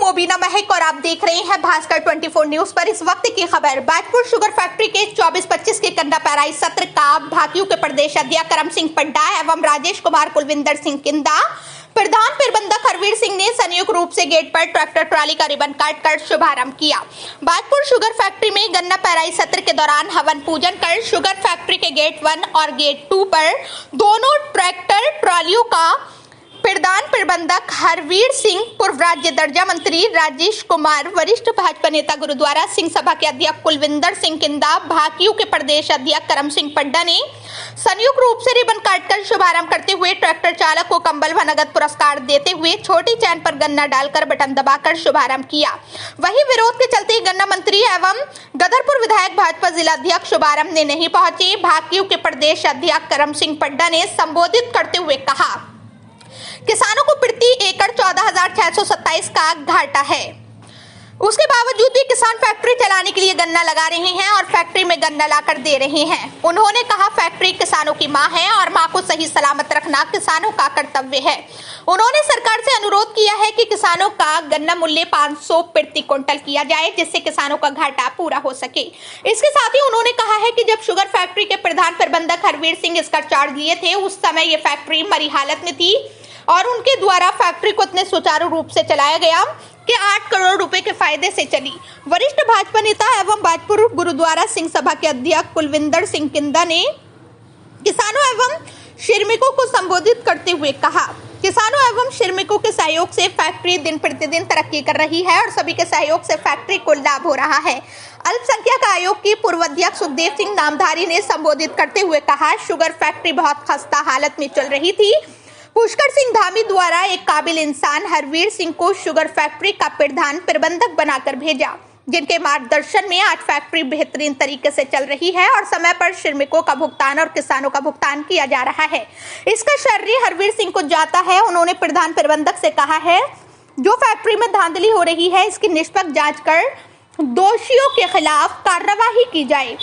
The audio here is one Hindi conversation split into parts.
मोबिना महक और आप देख रहे हैं भास्कर 24 न्यूज पर। इस वक्त की खबर, बाजपुर शुगर फैक्ट्री के 24-25 के गन्ना पेराई सत्र का भाकियू के प्रदेश अध्यक्ष करम सिंह पड्डा एवं राजेश कुमार कुलविंदर सिंह किंदा, प्रधान प्रबंधक हरवीर सिंह ने संयुक्त रूप से गेट पर ट्रैक्टर ट्राली का रिबन काट कर शुभारंभ किया। बाजपुर शुगर फैक्ट्री में गन्ना पेराई सत्र के दौरान हवन पूजन कर शुगर फैक्ट्री के गेट 1 और गेट 2 पर दोनों ट्रैक्टर ट्रालियों का प्रधान प्रबंधक हरवीर सिंह, पूर्व राज्य दर्जा मंत्री राजेश कुमार, वरिष्ठ भाजपा नेता गुरुद्वारा सिंह सभा के अध्यक्ष कुलविंदर सिंह किंदा, भाकियू के प्रदेश अध्यक्ष करम सिंह पड्डा ने संयुक्त रूप से रिबन काटकर शुभारंभ करते हुए ट्रैक्टर चालक को कंबल व नगद पुरस्कार देते हुए छोटी चैन पर गन्ना डालकर बटन दबाकर शुभारंभ किया। वहीं विरोध के चलते गन्ना मंत्री एवं गदरपुर विधायक भाजपा जिला अध्यक्ष शुभारंभ ने नहीं पहुंचे। भाकियू के प्रदेश अध्यक्ष करम सिंह पड्डा ने संबोधित करते हुए कहा, किसानों को प्रति एकड़ 14,627 का घाटा है, उसके बावजूद भी किसान फैक्ट्री चलाने के लिए गन्ना लगा रहे हैं और फैक्ट्री में गन्ना लाकर दे रहे हैं। उन्होंने कहा, फैक्ट्री किसानों की मां है और मां को सही सलामत रखना किसानों का कर्तव्य है। उन्होंने सरकार से अनुरोध किया है कि किसानों का गन्ना मूल्य 500 प्रति क्विंटल किया जाए, जिससे किसानों का घाटा पूरा हो सके। इसके साथ ही उन्होंने कहा है कि जब शुगर फैक्ट्री के प्रधान प्रबंधक हरवीर सिंह इसका चार्ज लिए थे, उस समय ये फैक्ट्री मरी हालत में थी और उनके द्वारा फैक्ट्री को इतने सुचारू रूप से चलाया गया कि 8 करोड़ रुपए के फायदे से चली। वरिष्ठ भाजपा नेता एवं बाजपुर गुरुद्वारा सिंह सभा के अध्यक्ष कुलविंदर सिंह किंदा ने किसानों एवं श्रमिकों को संबोधित करते हुए कहा, किसानों एवं श्रमिकों के सहयोग से फैक्ट्री दिन प्रतिदिन तरक्की कर रही है और सभी के सहयोग से फैक्ट्री को लाभ हो रहा है। अल्पसंख्यक आयोग की पूर्व अध्यक्ष सुखदेव सिंह नामधारी ने संबोधित करते हुए कहा, शुगर फैक्ट्री बहुत खस्ता हालत में चल रही थी। पुष्कर सिंह धामी द्वारा एक काबिल इंसान हरवीर सिंह को शुगर फैक्ट्री का प्रधान प्रबंधक बनाकर भेजा, जिनके मार्गदर्शन में आज फैक्ट्री बेहतरीन तरीके से चल रही है और समय पर श्रमिकों का भुगतान और किसानों का भुगतान किया जा रहा है। इसका श्रेय हरवीर सिंह को जाता है। उन्होंने प्रधान प्रबंधक से कहा है, जो फैक्ट्री में धांधली हो रही है, इसकी निष्पक्ष जांच कर दोषियों के खिलाफ कार्रवाई की जाए।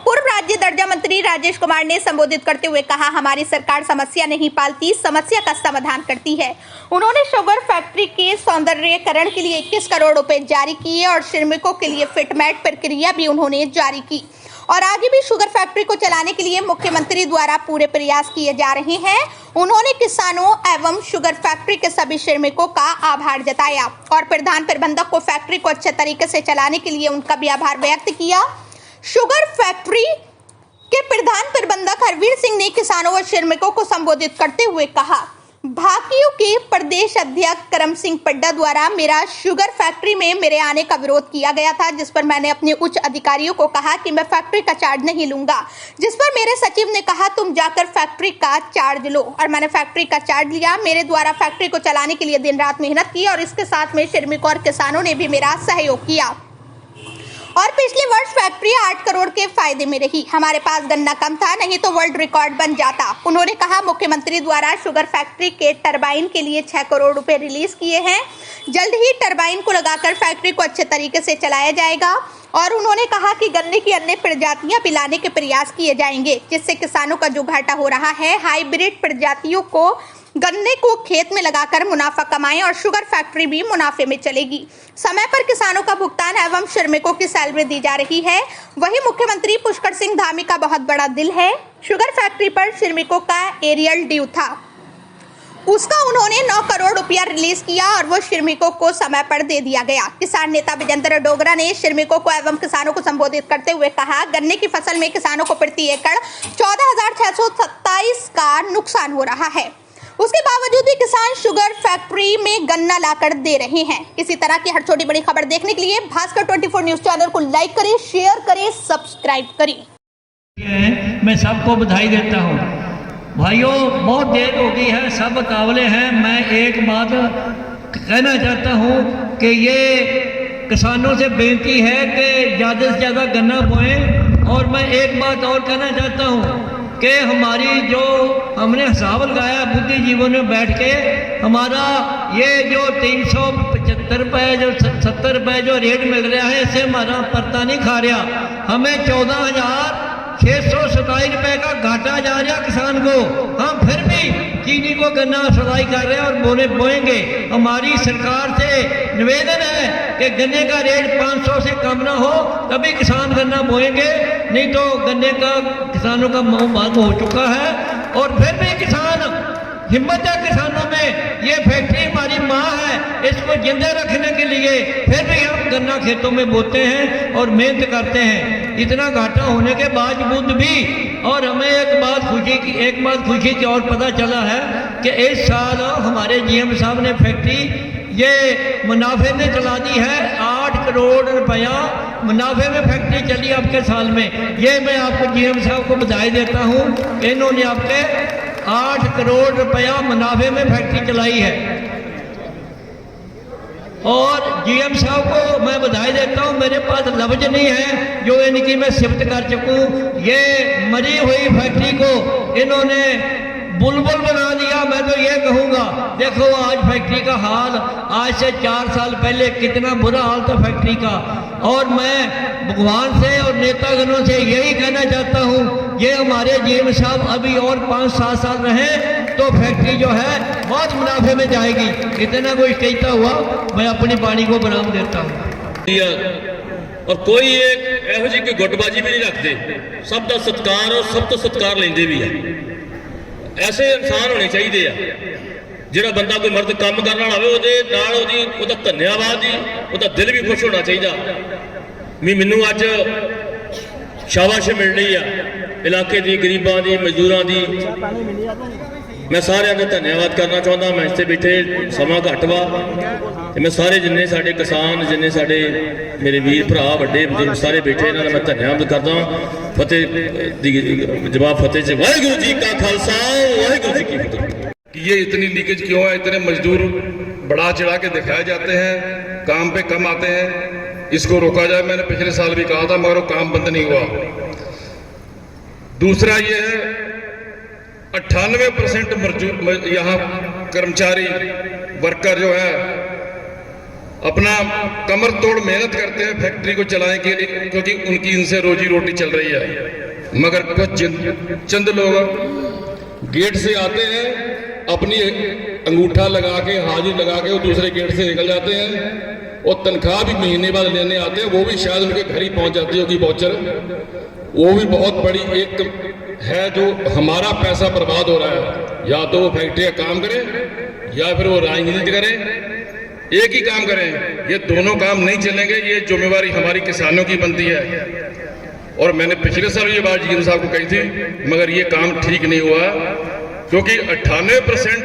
पूर्व राज्य दर्जा मंत्री राजेश कुमार ने संबोधित करते हुए कहा, हमारी सरकार समस्या नहीं पालती, समस्या का समाधान करती है। उन्होंने शुगर फैक्ट्री के सौंदर्यीकरण के लिए 21 करोड़ रुपए जारी किए और श्रमिकों के लिए फिटमेट प्रक्रिया भी उन्होंने जारी की और आगे भी शुगर फैक्ट्री को चलाने के लिए मुख्यमंत्री द्वारा पूरे प्रयास किए जा रहे हैं। उन्होंने किसानों एवं शुगर फैक्ट्री के सभी श्रमिकों का आभार जताया और प्रधान प्रबंधक को फैक्ट्री को अच्छे तरीके से चलाने के लिए उनका भी आभार व्यक्त किया। शुगर फैक्ट्री के प्रधान प्रबंधक हरवीर सिंह ने किसानों व श्रमिकों को संबोधित करते हुए कहा, भाकियू के प्रदेश अध्यक्ष करम सिंह पड्डा द्वारा मेरा शुगर फैक्ट्री में मेरे आने का विरोध किया गया था, जिस पर मैंने अपने उच्च अधिकारियों को कहा कि मैं फैक्ट्री का चार्ज नहीं लूंगा, जिस पर मेरे सचिव ने कहा, तुम जाकर फैक्ट्री का चार्ज लो और मैंने फैक्ट्री का चार्ज लिया। मेरे द्वारा फैक्ट्री को चलाने के लिए दिन रात मेहनत की और इसके साथ में श्रमिकों और किसानों ने भी मेरा सहयोग किया और पिछले वर्ष फैक्ट्री 8 करोड़ के फायदे में रही। हमारे पास गन्ना कम था, नहीं तो वर्ल्ड रिकॉर्ड बन जाता। उन्होंने कहा, मुख्यमंत्री द्वारा शुगर फैक्ट्री के टरबाइन के लिए 6 करोड़ रुपए रिलीज किए हैं। जल्द ही टरबाइन को लगाकर फैक्ट्री को अच्छे तरीके से चलाया जाएगा और उन्होंने कहा कि गन्ने की अन्य प्रजातियां भी लाने के प्रयास किए जाएंगे, जिससे किसानों का जो घाटा हो रहा है, हाइब्रिड प्रजातियों को गन्ने को खेत में लगाकर मुनाफा कमाएं और शुगर फैक्ट्री भी मुनाफे में चलेगी। समय पर किसानों का भुगतान एवं श्रमिकों की सैलरी दी जा रही है। वही मुख्यमंत्री पुष्कर सिंह धामी का बहुत बड़ा दिल है। शुगर फैक्ट्री पर श्रमिकों का एरियल ड्यू था, उसका उन्होंने 9 करोड़ रुपया रिलीज किया और वो श्रमिकों को समय पर दे दिया गया। किसान नेता विजेंद्र डोगरा ने श्रमिकों को एवं किसानों को संबोधित करते हुए कहा, गन्ने की फसल में किसानों को प्रति एकड़ 14,627 का नुकसान हो रहा है, उसके बावजूद भी किसान शुगर फैक्ट्री में गन्ना लाकर दे रहे हैं। इसी तरह की हर छोटी बड़ी खबर देखने के लिए भास्कर 24 न्यूज चैनल को लाइक करें, शेयर करें, सब्सक्राइब करें। मैं सबको बधाई देता हूँ। भाइयों, बहुत देर हो गई है, सब काबले हैं। मैं एक बात कहना चाहता हूँ कि ये किसानों से बेनती है कि ज़्यादा से ज़्यादा गन्ना बोएं। और मैं एक बात और कहना चाहता हूँ कि हमारी जो हमने हिसाब लगाया बुद्धिजीवियों में बैठ के, हमारा ये जो 375 रुपये जो 70 रुपये जो रेट मिल रहा है, इससे हमारा पत्ता नहीं खा रहा। हमें 14,627 रुपये का घाटा जा रहा किसान को। हम फिर भी चीनी को गन्ना सदाई कर रहे हैं और बोएंगे। हमारी सरकार से निवेदन है कि गन्ने का रेट 500 से कम ना हो, तभी किसान गन्ना बोएंगे, नहीं तो गन्ने का किसानों का मुंह बंद हो चुका है। और फिर भी किसान, हिम्मत है किसानों में, ये फैक्ट्री हमारी माँ है, इसको जिंदा रखने के लिए फिर भी हम गन्ना खेतों में बोते हैं और मेहनत करते हैं, इतना घाटा होने के बावजूद भी। और हमें एक बात खुशी की और पता चला है कि इस साल हमारे जीएम साहब ने फैक्ट्री ये मुनाफे में चला दी है। 8 करोड़ रुपया मुनाफे में फैक्ट्री चली आपके साल में। ये मैं आपको जीएम साहब को बधाई देता हूँ, इन्होंने आपके 8 करोड़ रुपया मुनाफे में फैक्ट्री चलाई है। और जीएम साहब को मैं बधाई देता हूँ, मेरे पास लफ्ज नहीं है जो इनकी मैं सिफत कर चुकूँ। ये मरी हुई फैक्ट्री को इन्होंने बुलबुल बना दिया। मैं तो ये कहूँगा, देखो आज फैक्ट्री का हाल, आज से 4 साल पहले कितना बुरा हाल था फैक्ट्री का। और मैं भगवान से और नेतागणों से यही कहना चाहता हूँ, ये हमारे जीएम साहब अभी और 5-7 साल रहे तो फैक्ट्री जो है बहुत मुनाफे में जाएगी। इतना कुछ कहता हुआ मैं अपनी वाणी को विराम देता हूँ। और कोई एक एहो जी कोई गुटबाजी भी नहीं रखते, सब का सत्कार और सब तो सत्कार लेंदे भी है। ऐसे इंसान होने चाहिए आ, ਜਿਹੜਾ ਬੰਦਾ ਕੋਈ ਮਰਦ ਕੰਮ ਕਰਨ ਵਾਲਾ ਹੋਵੇ ਉਹਦੇ ਨਾਲ ਉਹਦਾ ਧੰਨਵਾਦ ਜੀ, ਉਹਦਾ ਦਿਲ ਵੀ ਖੁਸ਼ ਹੋਣਾ ਚਾਹੀਦਾ ਵੀ ਮੈਨੂੰ ਅੱਜ ਸ਼ਾਬਾਸ਼ ਮਿਲ ਰਹੀ ਆ ਇਲਾਕੇ ਦੀ ਗਰੀਬਾਂ ਦੀ ਮਜ਼ਦੂਰਾਂ ਦੀ। मैं सारे का धन्यवाद करना चाहता। मैं इतने बैठे समा घट वा तो मैं सारे जिन्ने साडे किसान, जिन्ने साडे मेरे वीर भरा बड़े बुजुर्ग सारे बैठे, इन्होंने मैं धन्यवाद करता। फतेह जवाब फतेह से वाहिगुरू जी का खालसा वाहिगुरू जी की फतेह। कि ये इतनी लीकेज क्यों है, इतने मजदूर बढ़ा चढ़ा के दिखाए जाते हैं, काम पे कम आते हैं, इसको रोका जाए। मैंने पिछले साल भी कहा था मगर वो काम बंद नहीं हुआ। दूसरा ये है 98% यहाँ कर्मचारी वर्कर जो है अपना कमर तोड़ मेहनत करते हैं फैक्ट्री को चलाने के लिए, क्योंकि उनकी इनसे रोजी रोटी चल रही है। मगर कुछ चंद लोग गेट से आते हैं, अपनी अंगूठा लगा के हाजिर लगा के वो दूसरे गेट से निकल जाते हैं और तनख्वाह भी महीने बाद लेने आते हैं, वो भी शायद उनके घर ही पहुंच जाती होगी वाउचर। वो भी बहुत बड़ी एक है जो हमारा पैसा बर्बाद हो रहा है। या तो वो फैक्ट्री का काम करें या फिर वो राजनीति करें, एक ही काम करें। ये दोनों काम नहीं चलेंगे, ये जिम्मेवारी हमारी किसानों की बनती है। और मैंने पिछले साल ये बात जीएम साहब को कही थी, मगर ये काम ठीक नहीं हुआ, क्योंकि 98%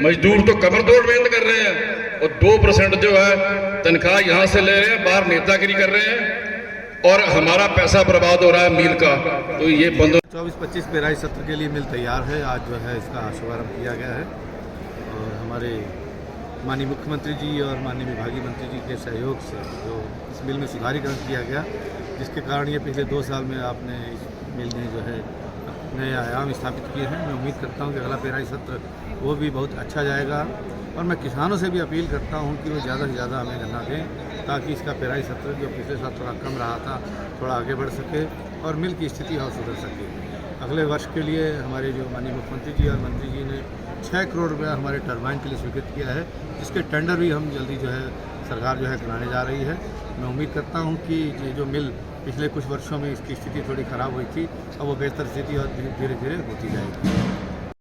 मजदूर तो कमर तोड़ मेहनत कर रहे हैं और 2% जो है तनख्वाह यहाँ से ले रहे हैं, बाहर नेतागिरी कर रहे हैं और हमारा पैसा बर्बाद हो रहा है मिल का। तो ये बंद 24-25 पेराई सत्र के लिए मिल तैयार है। आज जो है इसका शुभारंभ किया गया है और हमारे माननीय मुख्यमंत्री जी और माननीय विभागीय मंत्री जी के सहयोग से जो इस मिल में सुधारीकरण किया गया, जिसके कारण ये पिछले 2 साल में आपने इस मिल में जो है नए आयाम स्थापित किए हैं। मैं उम्मीद करता हूँ कि अगला पेराई सत्र वो भी बहुत अच्छा जाएगा और मैं किसानों से भी अपील करता हूँ कि वो ज़्यादा से ज़्यादा हमें गन्ना दें, ताकि इसका पेराई सत्र जो पिछले साल थोड़ा कम रहा था थोड़ा आगे बढ़ सके और मिल की स्थिति और सुधर सके। अगले वर्ष के लिए हमारे जो माननीय मुख्यमंत्री जी और मंत्री जी ने 6 करोड़ रुपया हमारे टरबाइन के लिए स्वीकृत किया है, जिसके टेंडर भी हम जल्दी जो है सरकार जो है कराने जा रही है। मैं उम्मीद करता हूँ कि ये जो मिल पिछले कुछ वर्षों में इसकी स्थिति थोड़ी ख़राब हुई थी, अब वो बेहतर स्थिति और धीरे धीरे होती जाएगी।